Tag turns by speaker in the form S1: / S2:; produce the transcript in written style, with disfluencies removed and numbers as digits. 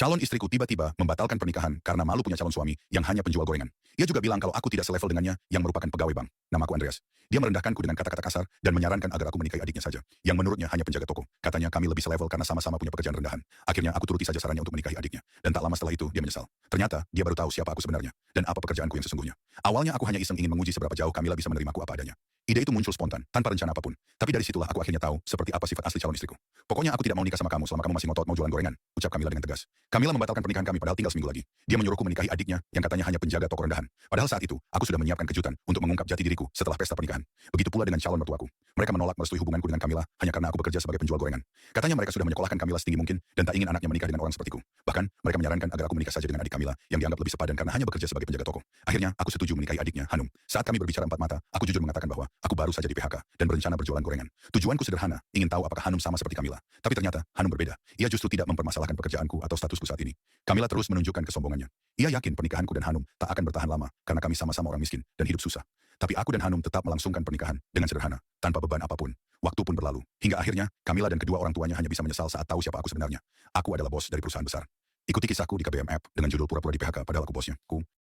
S1: Calon istriku tiba-tiba membatalkan pernikahan karena malu punya calon suami yang hanya penjual gorengan. Ia juga bilang kalau aku tidak selevel dengannya yang merupakan pegawai bank. Namaku Andreas. Dia merendahkanku dengan kata-kata kasar dan menyarankan agar aku menikahi adiknya saja, yang menurutnya hanya penjaga toko. Katanya kami lebih selevel karena sama-sama punya pekerjaan rendahan. Akhirnya aku turuti saja sarannya untuk menikahi adiknya. Dan tak lama setelah itu dia menyesal. Ternyata dia baru tahu siapa aku sebenarnya dan apa pekerjaanku yang sesungguhnya. Awalnya aku hanya iseng ingin menguji seberapa jauh Kamila bisa menerimaku apa adanya. Ide itu muncul spontan, tanpa rencana apapun. Tapi dari situlah aku akhirnya tahu seperti apa sifat asli calon istriku. Pokoknya aku tidak mau nikah sama kamu selama kamu masih ngotot mau jualan gorengan, ucap Kamila dengan tegas. Kamila membatalkan pernikahan kami padahal tinggal seminggu lagi. Dia menyuruhku menikahi adiknya yang katanya hanya penjaga toko rendahan. Padahal saat itu, aku sudah menyiapkan kejutan untuk mengungkap jati diriku setelah pesta pernikahan. Begitu pula dengan calon mertuaku. Mereka menolak merestui hubunganku dengan Kamila hanya karena aku bekerja sebagai penjual gorengan. Katanya mereka sudah menyekolahkan Kamila setinggi mungkin dan tak ingin anaknya menikah dengan orang sepertiku. Bahkan, mereka menyarankan agar aku menikah saja dengan adik Kamila yang dianggap lebih sepadan karena hanya bekerja sebagai penjaga toko. Akhirnya, aku setuju menikahi adiknya, Hanum. Saat kami berbicara empat mata, aku jujur mengatakan bahwa aku baru saja di PHK dan berencana berjualan gorengan. Tujuanku sederhana, ingin tahu apakah Hanum sama seperti Kamila. Tapi ternyata, Hanum berbeda. Ia justru tidak mempermasalahkan pekerjaanku atau statusku saat ini. Kamila terus menunjukkan kesombongannya. Ia yakin pernikahanku dan Hanum tak akan bertahan lama karena kami sama-sama orang miskin dan hidup susah. Tapi aku dan Hanum tetap melangsungkan pernikahan dengan sederhana, tanpa beban apapun. Waktu pun berlalu, hingga akhirnya Kamila dan kedua orang tuanya hanya bisa menyesal saat tahu siapa aku sebenarnya. Aku adalah bos dari perusahaan besar. Ikuti kisahku di KBM App dengan judul Pura-pura di PHK padahal aku bosnya.